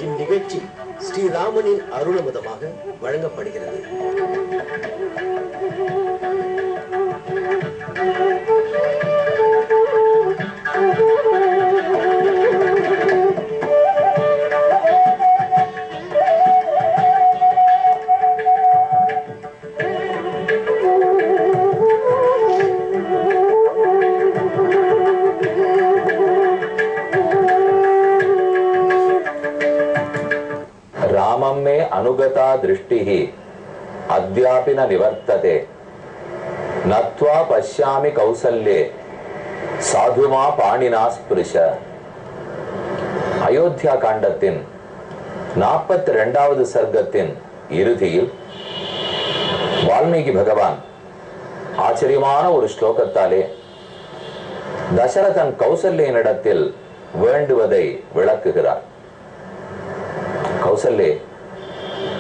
இந்நிகழ்ச்சி ஸ்ரீராமனின் அருளமுதமாக வழங்கப்படுகிறது. रामं मे अनुगता दृष्टिः अद्यापि न निवर्तते नत्वा पश्यामि कौसल्ये साधुमा पाणिना स्पृश. அயோத்தியா காண்டத்தின் 42வது சர்க்கத்தின் இறுதியில் வால்மீகி பகவான் ஆச்சரியமான ஒரு ஸ்லோகத்தாலே தசரதன் கௌசல்யனிடத்தில் வேண்டுவதை விளக்குகிறார். கௌசல்யே,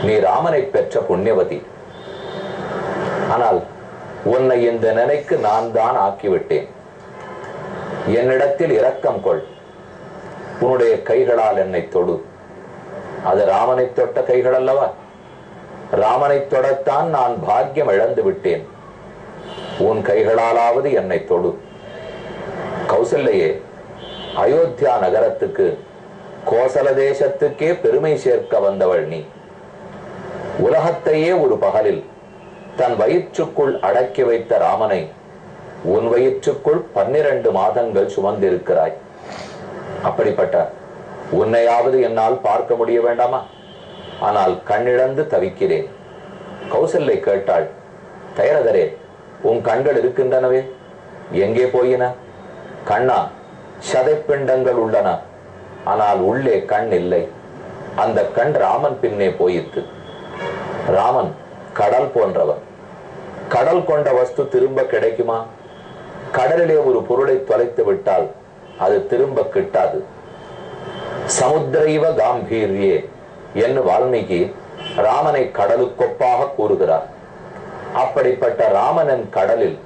நீ ராமனை பெற்ற புண்ணியவதி. ஆனால் உன்னை இந்த நிலைக்கு நான் தான் ஆக்கிவிட்டேன். என்னிடத்தில் இரக்கம் கொள். உன்னுடைய கைகளால் என்னை தொடு. அது ராமனை தொட்ட கைகள் அல்லவா? ராமனை தொடத்தான் நான் பாக்கியம் இழந்து விட்டேன். உன் கைகளாலாவது என்னை தொடு. கௌசல்யே, அயோத்தியா நகரத்துக்கு, கோசல தேசத்துக்கே பெருமை சேர்க்க வந்தவள் நீ. உலகத்தையே ஒரு பகலில் தன் வயிற்றுக்குள் அடக்கி வைத்த ராமனை உன் வயிற்றுக்குள் 12 மாதங்கள் சுமந்திருக்கிறாய். அப்படிப்பட்ட உன்னையாவது என்னால் பார்க்க முடிய வேண்டாமா? ஆனால் கண்ணிழந்து தவிக்கிறேன். கௌசல்யை கேட்டாள், தயரதரே, உன் கண்கள் இருக்கின்றனவே, எங்கே போயின? கண்ணா, சதைப்பிண்டங்கள் உள்ளன, ஆனால் உள்ளே கண் இல்லை. அந்த கண் ராமன் பின்னே போயிற்று. ராமன் கடல் போன்றவன். கடல் கொண்ட வஸ்து திரும்ப கிடைக்குமா? கடலிலே ஒரு பொருளை தொலைத்து விட்டால் அது திரும்ப கிட்டாது. சமுத்திரைவ காம்பீர்யே என்று வால்மீகி ராமனை கடலுக்கொப்பாக கூறுகிறார். அப்படிப்பட்ட ராமன் கடலில்,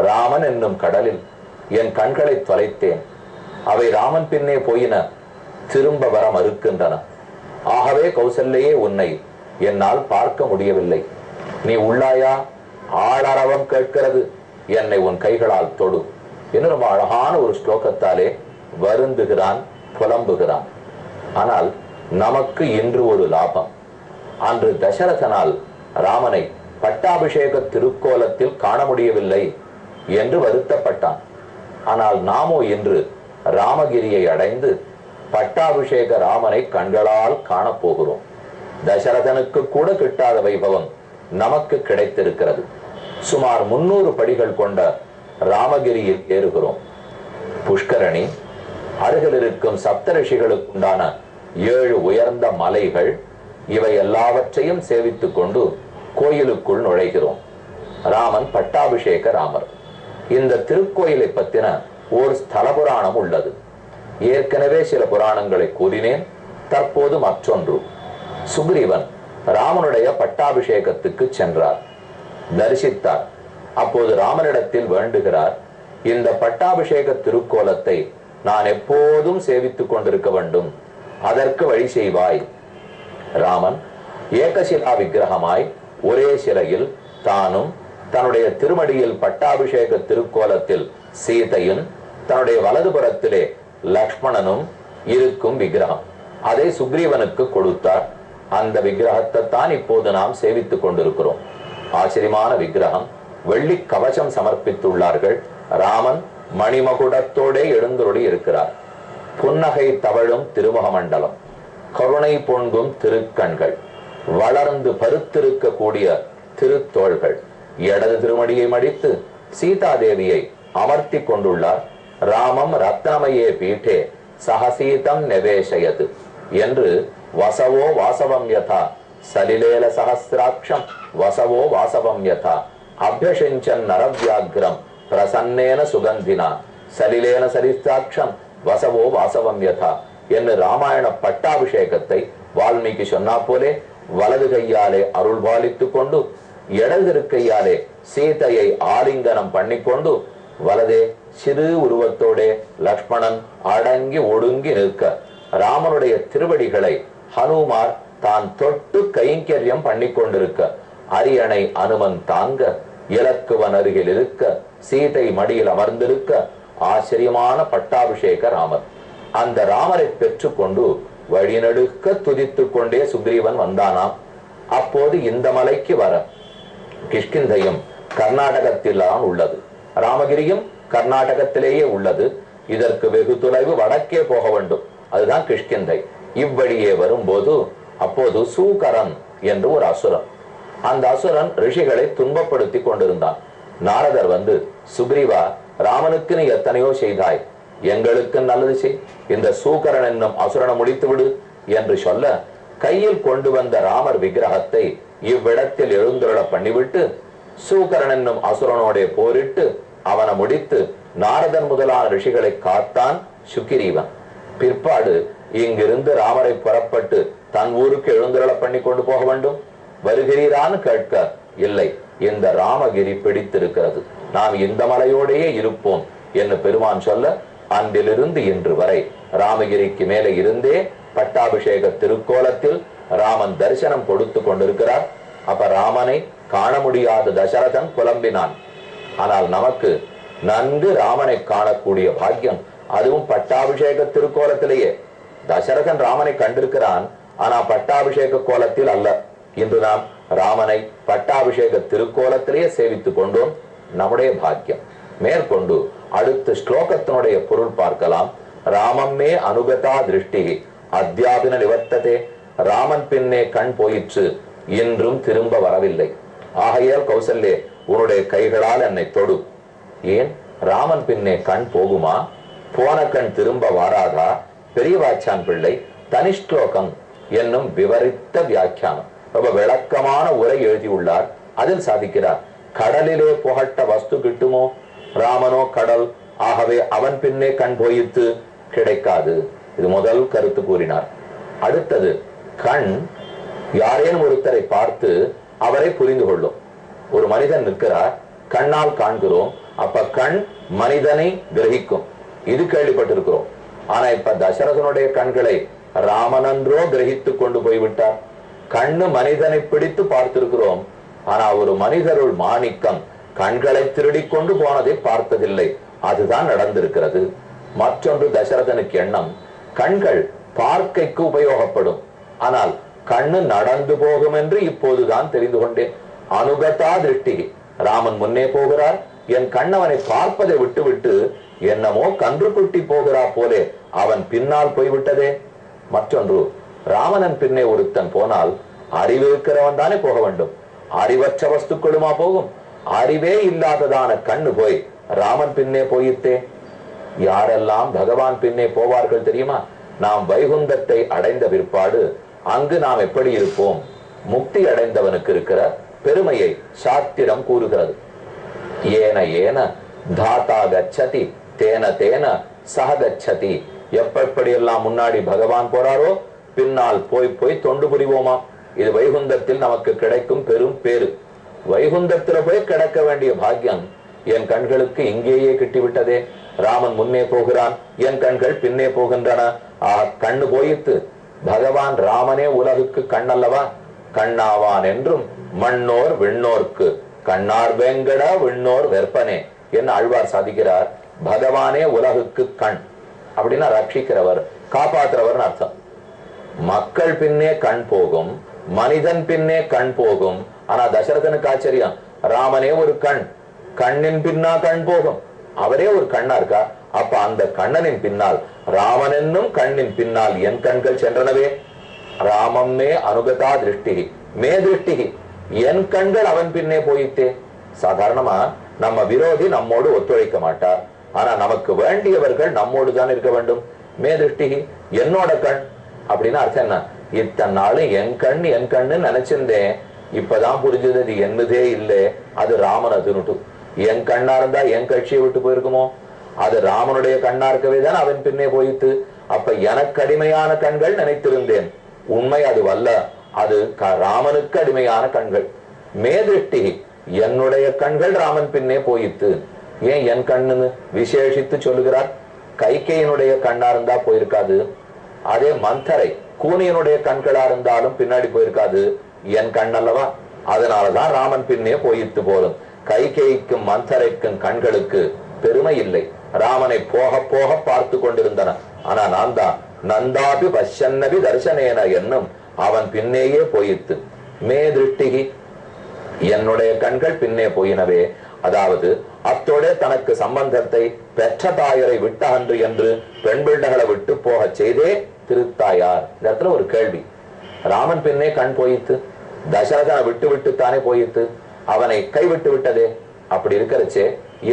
ராமன் என்னும் கடலில் என் கண்களை தொலைத்தேன். அவை ராமன் பின்னே போயின, திரும்ப வர மறுக்கின்றன. ஆகவே கௌசல்யே, உன்னை என்னால் பார்க்க முடியவில்லை. நீ உள்ளாயா? ஆளரவம் கேட்கிறது. என்னை உன் கைகளால் தொடு என்று ரொம்ப அழகான ஒரு ஸ்லோகத்தாலே வருந்துகிறான், புலம்புகிறான். ஆனால் நமக்கு இன்று ஒரு லாபம். அன்று தசரதனால் ராமனை பட்டாபிஷேக திருக்கோலத்தில் காண முடியவில்லை என்று வருத்தப்பட்டான். ஆனால் நாமோ இன்று ராமகிரியை அடைந்து பட்டாபிஷேக ராமனை கண்களால் காணப்போகிறோம். தசரதனுக்கு கூட கிட்டாத வைபவம் நமக்கு கிடைத்திருக்கிறது. சுமார் 300 படிகள் கொண்ட ராமகிரியில் ஏறுகிறோம். புஷ்கரணி, அருகில் இருக்கும் சப்தரிஷிகளுக்கு உண்டான 7 உயர்ந்த மலைகள், இவை எல்லாவற்றையும் சேவித்துக் கொண்டு கோயிலுக்குள் நுழைகிறோம். ராமன் பட்டாபிஷேக ராமர். இந்த திருக்கோயிலை பற்றின ஒரு ஸ்தல புராணம் உள்ளது. ஏற்கனவே சில புராணங்களை கூறினேன். தற்போது மற்றொன்று. சுக்ரீவன் ராமனுடைய பட்டாபிஷேகத்துக்கு சென்றார், தரிசித்தார். அப்போது ராமனிடத்தில் வேண்டுகிறார், இந்த பட்டாபிஷேக திருக்கோலத்தை நான் எப்போதும் சேவித்துக் கொண்டிருக்க வேண்டும், அதற்கு வழி செய்வாய். ராமன் ஏகசிலா விக்கிரகமாய் ஒரே சிலையில் தானும் தன்னுடைய திருமடியில் பட்டாபிஷேக திருக்கோலத்தில் சீதையும் தன்னுடைய வலதுபுறத்திலே லக்ஷ்மணனும் இருக்கும் விக்கிரகம், அதை சுக்ரீவனுக்கு கொடுத்தார். அந்த விக்கிரகத்தை தான் இப்போது நாம் சேவித்துக் கொண்டிருக்கிறோம். ஆச்சரியமான விக்கிரகம். வெள்ளி கவசம் சமர்ப்பித்துள்ளார்கள். ராமன் மணிமகுடத்தோடே எழுந்தருளி இருக்கிறார். புன்னகை தவழும் திருமுக மண்டலம், கருணை பொங்கும் திருக்கண்கள், வளர்ந்து பருத்திருக்கக்கூடிய திருத்தோள்கள், இடது திருமடியை மடித்து சீதாதேவியை அமர்த்தி கொண்டுள்ளார். ராமம் ரத்னமயே பீட்டே சகசீதம் நெவேஷயது என்று வசவோ வாசவம் யதா சலிலேல சஹஸ்ராட்சம் வசவோ வாசவம் யதா அபியசிஞ்சன் நரவியாகிரம் பிரசன்னேன சுகந்தினா சலிலேன சரிஸ்தாட்சம் வசவோ வாசவம் யதா என்று ராமாயண பட்டாபிஷேகத்தை வால்மீகி சொன்னா போலே வலது கையாலே அருள் பாலித்துக் கொண்டு இடது கையாலே சீதையை ஆலிங்கனம் பண்ணிக்கொண்டு வலதே சிறு உருவத்தோட லக்ஷ்மணன் அடங்கி ஒடுங்கி நிற்க ராமனுடைய திருவடிகளை ஹனுமார் தான் தொட்டு கைங்கரியம் பண்ணி கொண்டிருக்க, அரியணை அனுமன் தாங்க, இலக்குவன் அருகில் இருக்க, சீதை மடியில் அமர்ந்திருக்க, ஆச்சரியமான பட்டாபிஷேக ராமர். அந்த ராமரை பெற்றுக்கொண்டு வழிநடுக்க துதித்துக் கொண்டே சுக்ரீவன் வந்தானாம். அப்போது இந்த மலைக்கு வர கிஷ்கிந்தையும் கர்நாடகத்தில் உள்ளது, ராமகிரியும் கர்நாடகத்திலேயே உள்ளது. இதற்கு வெகு தொலைவு வடக்கே போக வேண்டும், அதுதான் கிஷ்கிந்தை. இவ்வழியே வரும்போது அப்போது சூகரன் என்று ஒரு அசுரன், அந்த அசுரன் ரிஷிகளை துன்பப்படுத்தி கொண்டிருந்தான். நாரதர் வந்து, சுக்ரீவா, ராமனுக்கு நீ எத்தனையோ செய்தாய், எங்களுக்கு நல்லது செய், இந்த சூகரன் என்னும் அசுரனை முடித்து விடு என்று சொல்ல, கையில் கொண்டு வந்த ராமர் விக்கிரகத்தை இவ்விடத்தில் எழுந்துருள பண்ணிவிட்டு சூகரன் என்னும் அசுரனோட போரிட்டு அவனை முடித்து நாரதன் முதலான ரிஷிகளை காத்தான் சுக்கிரீவன். பிற்பாடு இங்கிருந்து ராமரை புறப்பட்டு தன் ஊருக்கு எழுந்துருள பண்ணி கொண்டு போக வேண்டும். வருகிறீரான்னு கேட்க, இல்லை, இந்த ராமகிரி பிடித்திருக்கிறது, நாம் இந்த மலையோடையே இருப்போம் என்று பெருமான் சொல்ல, அன்றிலிருந்து இன்று வரை ராமகிரிக்கு மேலே இருந்தே பட்டாபிஷேக திருக்கோலத்தில் ராமன் தரிசனம் கொடுத்து கொண்டிருக்கிறார். அப்ப ராமனை காண முடியாத தசரதன் புலம்பினான். ஆனால் நமக்கு நன்கு ராமனை காணக்கூடிய பாக்கியம், அதுவும் பட்டாபிஷேக திருக்கோலத்திலேயே. தசரதன் ராமனை கண்டிருக்கிறான், ஆனா பட்டாபிஷேக கோலத்தில் அல்ல. இன்று நாம் ராமனை பட்டாபிஷேக திருக்கோலத்திலேயே சேவித்துக் கொண்டோம், நம்முடைய பாக்கியம். மேற்கொண்டு அடுத்த ஸ்லோகத்தினுடைய பொருள் பார்க்கலாம். ராமம்மே அனுகதா திருஷ்டி அத்தியாபின நிவர்த்ததே. ராமன் பின்னே கண் போயிற்று, இன்றும் திரும்ப வரவில்லை. ஆகையால் கௌசல்யே, உன்னுடைய கைகளால் என்னை தொடு. ஏன் ராமன் பின்னே கண் போகுமா? போன கண் திரும்ப வாராதா? பெரியவாச்சான் பிள்ளை தனிஷ்லோகம் என்னும் விவரித்த வியாக்கியானம், ரொம்ப விளக்கமான உரை எழுதியுள்ளார். அதில் சாதிக்கிறார், கடலிலே புகட்ட வஸ்து கிட்டுமோ? ராமனோ கடல், ஆகவே அவன் பின்னே கண் போயித்து கிடைக்காது. இது முதல் கருத்து கூறினார். அடுத்தது, கண் யாரேனும் ஒருத்தரை பார்த்து அவரை புரிந்து கொள்ளும். ஒரு மனிதன் நிற்கிறார், கண்ணால் காண்கிறோம், அப்ப கண் மனிதனை கிரகிக்கும், இது கேள்விப்பட்டிருக்கிறோம். ஆனா இப்ப தசரதனுடைய கண்களை ராமனன்றோ கிரகித்து கொண்டு போய்விட்டார். கண்ணு மனிதனை பிடித்து பார்த்திருக்கிறோம், ஆனா ஒரு மனிதருள் மாணிக்கம் கண்களை திருடி கொண்டு போனதை பார்த்ததில்லை. அதுதான் நடந்திருக்கிறது. மற்றொன்று, தசரதனுக்கு எண்ணம், கண்கள் பார்க்கைக்கு உபயோகப்படும், ஆனால் கண்ணு நடந்து போகும் என்று இப்போதுதான் தெரிந்து கொண்டேன். அனுகதா திருஷ்டி, ராமன் முன்னே போகிறார், என் கண்ணவனை பார்ப்பதை விட்டுவிட்டு என்னமோ கன்றுக்குட்டி போகிறா போலே அவன் பின்னால் போய்விட்டதே. மற்றொன்று, ராமனன் பின்னே ஒருத்தன் போனால் அறிவிருக்கிறவன் தானே போக வேண்டும், அறிவற்ற வஸ்துக்களுமா போகும்? அறிவே இல்லாததான கண்ணு போய் ராமன் பின்னே போயிட்டே. யாரெல்லாம் பகவான் பின்னே போவார்கள் தெரியுமா? நாம் வைகுந்தத்தை அடைந்த பிற்பாடு அங்கு நாம் எப்படி இருப்போம்? முக்தி அடைந்தவனுக்கு இருக்கிற பெருமையை சாத்திரம் கூறுகிறது. ஏன ஏன தாத்தா கச்சதி தேன தேன சககச்சதி. எப்படியெல்லாம் முன்னாடி பகவான் போறாரோ பின்னால் போய் போய் தொண்டு புரிவோமா. இது வைகுந்தத்தில் நமக்கு கிடைக்கும் பெரும் பேரு. வைகுந்தத்துல போய் கிடக்க வேண்டிய பாக்கியம் என் கண்களுக்கு இங்கேயே கிட்டிவிட்டதே. ராமன் முன்னே போகிறான், என் கண்கள் பின்னே போகின்றன. கண்ணு போயிட்டு பகவான் ராமனே உலகுக்கு கண்ணல்லவா? கண்ணாவான் என்றும் மண்ணோர் விண்ணோர்க்கு கண்ணார் வெங்கட விண்ணோர் வெற்பனே என்ன ஆழ்வார் சாதிக்கிறார். பகவானே உலகுக்கு கண் அப்படின்னா ரட்சிக்கிறவர், காப்பாற்றுறவர் அர்த்தம். மக்கள் பின்னே கண் போகும், மனிதன் பின்னே கண் போகும். ஆனா தசரதனுக்கு ஆச்சரியம், ராமனே ஒரு கண், கண்ணின் பின்னா கண் போகும், அவரே ஒரு கண்ணா இருக்கா. அப்ப அந்த கண்ணனின் பின்னால், ராமன் என்னும் கண்ணின் பின்னால் என் கண்கள் சென்றனவே. ராமம்மே அனுகதா திருஷ்டி மே திருஷ்டி, என் கண்கள் அவன் பின்னே போயிட்டே. சாதாரணமா நம்ம விரோதி நம்மோடு ஒத்துழைக்க மாட்டார், ஆனா நமக்கு வேண்டியவர்கள் நம்மோடு தான் இருக்க வேண்டும். மே திருஷ்டி, என்னோட கண் அப்படின்னு அர்த்தம் என்ன? இத்தனை நாளும் என் கண் என் கண்ணு நினைச்சிருந்தேன், இப்பதான் புரிஞ்சது அது என்னதே இல்லை, அது ராமன். அதுனுட்டு என் கண்ணா இருந்தா என் கட்சியை விட்டு போயிருக்குமோ? அது ராமனுடைய கண்ணா இருக்கவே தான் அவன் பின்னே போயிட்டு. அப்ப எனக்கு அடிமையான கண்கள் நினைத்திருந்தேன், உண்மை அது வல்ல, அது ராமனுக்கு அடிமையான கண்கள். மே திருஷ்டி, என்னுடைய கண்கள் ராமன் பின்னே போயிட்டு. ஏன் என் கண்ணுன்னு விசேஷித்து சொல்லுகிறார்? கைகையினுடைய கண்ணா இருந்தா போயிருக்காது. அதே மந்தரை கூனியனுடைய கண்களா இருந்தாலும் பின்னாடி போயிருக்காது, என் கண் அல்லவா. அதனாலதான் ராமன் பின்னே போயிட்டு போலும். கைகேயிக்கும் மந்தரைக்கும் கண்களுக்கு பெருமை இல்லை, ராமனை போக போக பார்த்து கொண்டிருந்தன. ஆனா நான் தான் நந்தாபி பஷ்யன்னபி தர்சனேன என்னும் அவன் பின்னேயே போயிட்டு. மே திருஷ்டிகி, என்னுடைய கண்கள் பின்னே போயினவே. அதாவது அத்தோட தனக்கு சம்பந்தத்தை பெற்ற தாயரை விட்ட அன்று என்று பெண் பிள்ளைகளை விட்டு போக செய்தே திருத்தாயார். இந்த இடத்துல ஒரு கேள்வி, ராமன் பின்னே கண் போயிட்டு, தசரதனை விட்டு விட்டுத்தானே போயிட்டு, அவனை கைவிட்டு விட்டதே. அப்படி இருக்கிறச்சே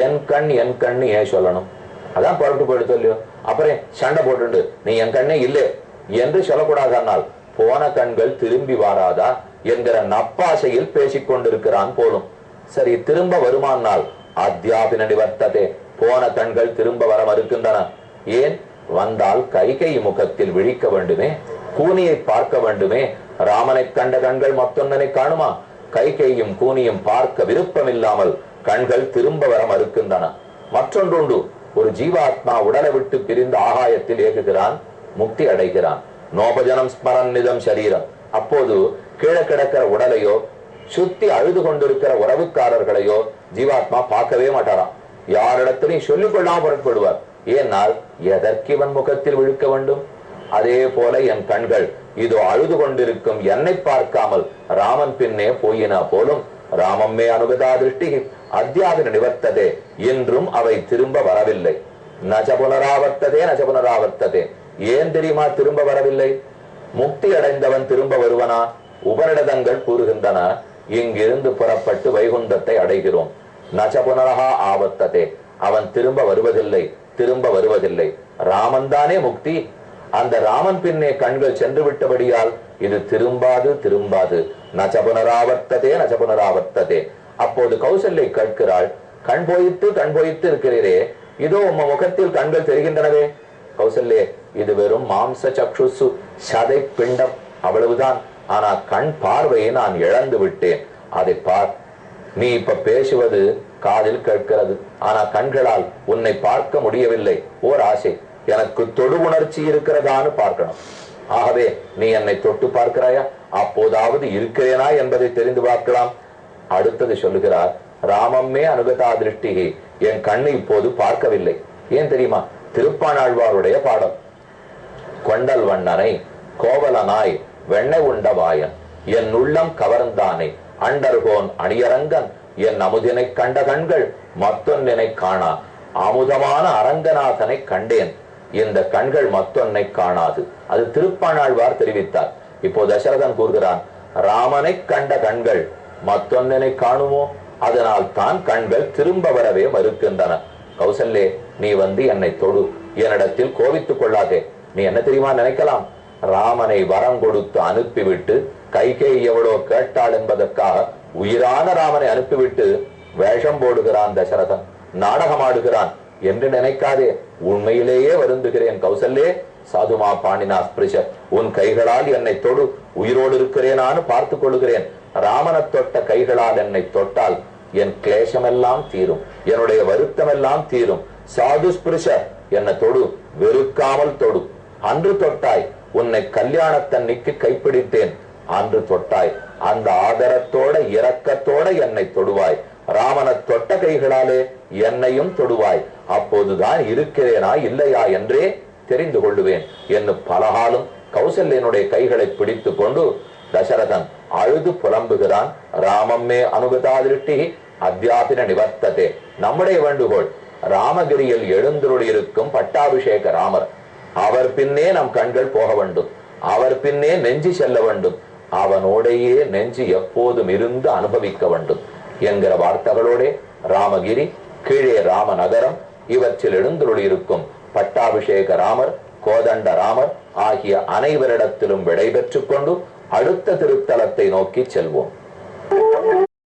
என் கண் என் கண்ணு ஏன் சொல்லணும்? அதான் புறப்பட்டு போயிடுத்து இல்லையோ. அப்புறம் சண்டை போட்டு நீ என் கண்ணே இல்லை என்று சொல்லக்கூடாதனால் போன கண்கள் திரும்பி வாராதா என்கிற நப்பாசையில் பேசிக் கொண்டிருக்கிறான் போலும். சரி, திரும்ப வருமானால் அத்தியாபின நிவர்த்ததே, போன கண்கள் திரும்ப வர மறுக்கின்றன. ஏன்? வந்தால் கைகை முகத்தில் விழிக்க வேண்டுமே, கூனியை பார்க்க வேண்டுமே. ராமனை கண்ட கண்கள் மத்தொன்னனை காணுமா? கைகையும் கூனியும் பார்க்க விருப்பம் இல்லாமல் கண்கள் திரும்ப வர மறுக்கின்றன. மற்றொன்றுண்டு, ஒரு ஜீவாத்மா உடலை விட்டு பிரிந்து ஆகாயத்தில் ஏகுகிறான், முக்தி அடைகிறான். நோபஜனம் ஸ்மரன் நிதம் சரீரம். அப்போது கீழே கிடக்கிற உடலையோ சுத்தி அழுது கொண்டிருக்கிற உறவுக்காரர்களையோ ஜீவாத்மா பார்க்கவே மாட்டாராம். யாரிடத்திலையும் சொல்லிக் கொள்ளாம புறப்படுவார். ஏனால் எதற்கு இவன் முகத்தில் விழுக்க வேண்டும்? அதே போல என் கண்கள் இதோ அழுது கொண்டிருக்கும் என்னை பார்க்காமல் ராமன் பின்னே போயினா போலும். ராமம்மே அனுகதா திருஷ்டி அத்தியாபின நிவர்த்ததே, என்றும் அவை திரும்ப வரவில்லை. நஜ புனராவர்த்ததே நஜ புனராவர்த்ததே. ஏன் தெரியுமா திரும்ப வரவில்லை? முக்தி அடைந்தவன் திரும்ப வருவனா? உபநிடதங்கள் கூறுகின்றன, இங்கிருந்து புறப்பட்டு வைகுந்தத்தை அடைகிறோம். நஜ புனரஹா ஆவர்த்ததே, அவன் திரும்ப வருவதில்லை, திரும்ப வருவதில்லை. ராமன் தானே முக்தி. அந்த ராமன் பின்னே கண்கள் சென்று விட்டபடியால் இது திரும்பாது திரும்பாது. நஜ புனராவர்த்ததே நஜ புனராவர்த்ததே. அப்போது கௌசல்யை கேட்கிறாள், கண் போயிட்டு இருக்கிறீரே, இதோ உம்ம முகத்தில் கண்கள் தெரிகின்றனவே. கௌசல்யே, இது வெறும் மாம்ச சக்ஷுசு, சதை பிண்டம், அவ்வளவுதான். ஆனா கண் பார்வையை நான் இழந்து விட்டேன். அதை பார். நீ இப்ப பேசுவது காதில் கேட்கிறது, ஆனா கண்களால் உன்னை பார்க்க முடியவில்லை. ஓர் ஆசை, எனக்கு தொடு உணர்ச்சி இருக்கிறதான்னு பார்க்கணும். ஆகவே நீ என்னை தொட்டு பார்க்கிறாயா? அப்போதாவது இருக்கிறேனா என்பதை தெரிந்து பார்க்கலாம். அடுத்தது சொல்லுகிறார், ராமம்மே அனுகதா திருஷ்டிகி, என் கண்ணு இப்போது பார்க்கவில்லை. ஏன் தெரியுமா? திருப்பாணாழ்வாருடைய பாடம். கொண்டல் வண்ணனை கோவலனாய் வெண்ணை உண்டவாயன், என் உள்ளம் கவர்ந்தானை அண்டர்கோன் அணியரங்கன், என் அமுதினை கண்ட கண்கள் மத்தொன்னை காணா, அமுதமான அரங்கநாதனை கண்டேன், இந்த கண்கள் மத்தொன்னை காணாது. அது திருப்பாணாழ்வார் தெரிவித்தார். இப்போ தசரதன் கூறுகிறான், ராமனை கண்ட கண்கள் மத்தொன்னை காணுமோ? அதனால் தான் கண்கள் திரும்ப வரவே மறுக்கின்றன. கௌசல்யே, நீ வந்து என்னை தொடு, என்னிடத்தில் கோபித்துக் கொள்ளாதே. நீ என்ன தெரியுமா நினைக்கலாம்? ராமனை வரம் கொடுத்து அனுப்பிவிட்டு கைகேயி எவ்வளோ கேட்டாள் என்பதற்காக உயிரான ராமனை அனுப்பிவிட்டு வேஷம் போடுகிறான் தசரதன், நாடகமாடுகிறான் என்று நினைக்காதே. உண்மையிலேயே வருந்துகிறேன் கௌசல்யே. சாதுமா பாணினா ஸ்பிருஷ, உன் கைகளால் என்னை தொடு, உயிரோடு இருக்கிறேனான்னு பார்த்து கொள்கிறேன். ராமனை தொட்ட கைகளால் என்னை தொட்டால் என் கிளேசம் எல்லாம் தீரும், என்னுடைய வருத்தம் எல்லாம் தீரும். சாது ஸ்பிருஷ, என்னை தொடு, வெறுக்காமல் தொடு. அன்று தொட்டாய், உன்னை கல்யாணத்தன்னைக்கு கைப்பிடித்தேன், அன்று தொட்டாய். அந்த ஆதரத்தோட இரக்கத்தோட என்னை தொடுவாய். ராமனை தொட்ட கைகளாலே என்னையும் தொடுவாய். அப்போதுதான் இருக்கிறேனா இல்லையா என்றே தெரிந்து கொள்ளுவேன் என்று பலகாலும் கௌசல்யனுடைய கைகளை பிடித்து கொண்டு தசரதன் அழுது புலம்புகிறான். ராமம்மே அனுகதா திருஷ்டி அத்தியாபின நிவர்த்ததே. நம்முடைய வேண்டுகோள், ராமகிரியில் எழுந்துருளியிருக்கும் பட்டாபிஷேக ராமர், அவர் பின்னே நம் கண்கள் போக வேண்டும், அவர் பின்னே நெஞ்சு செல்ல வேண்டும், அவனோடையே நெஞ்சு எப்போதும் இருந்து அனுபவிக்க வேண்டும் என்கிற வார்த்தைகளோட ராமகிரி, கீழே ராமநகரம், இவற்றில் எழுந்துருளியிருக்கும் பட்டாபிஷேக ராமர், கோதண்ட ராமர் ஆகிய அனைவரிடத்திலும் விடை பெற்றுக் கொண்டு அடுத்த திருத்தலத்தை நோக்கி செல்வோம்.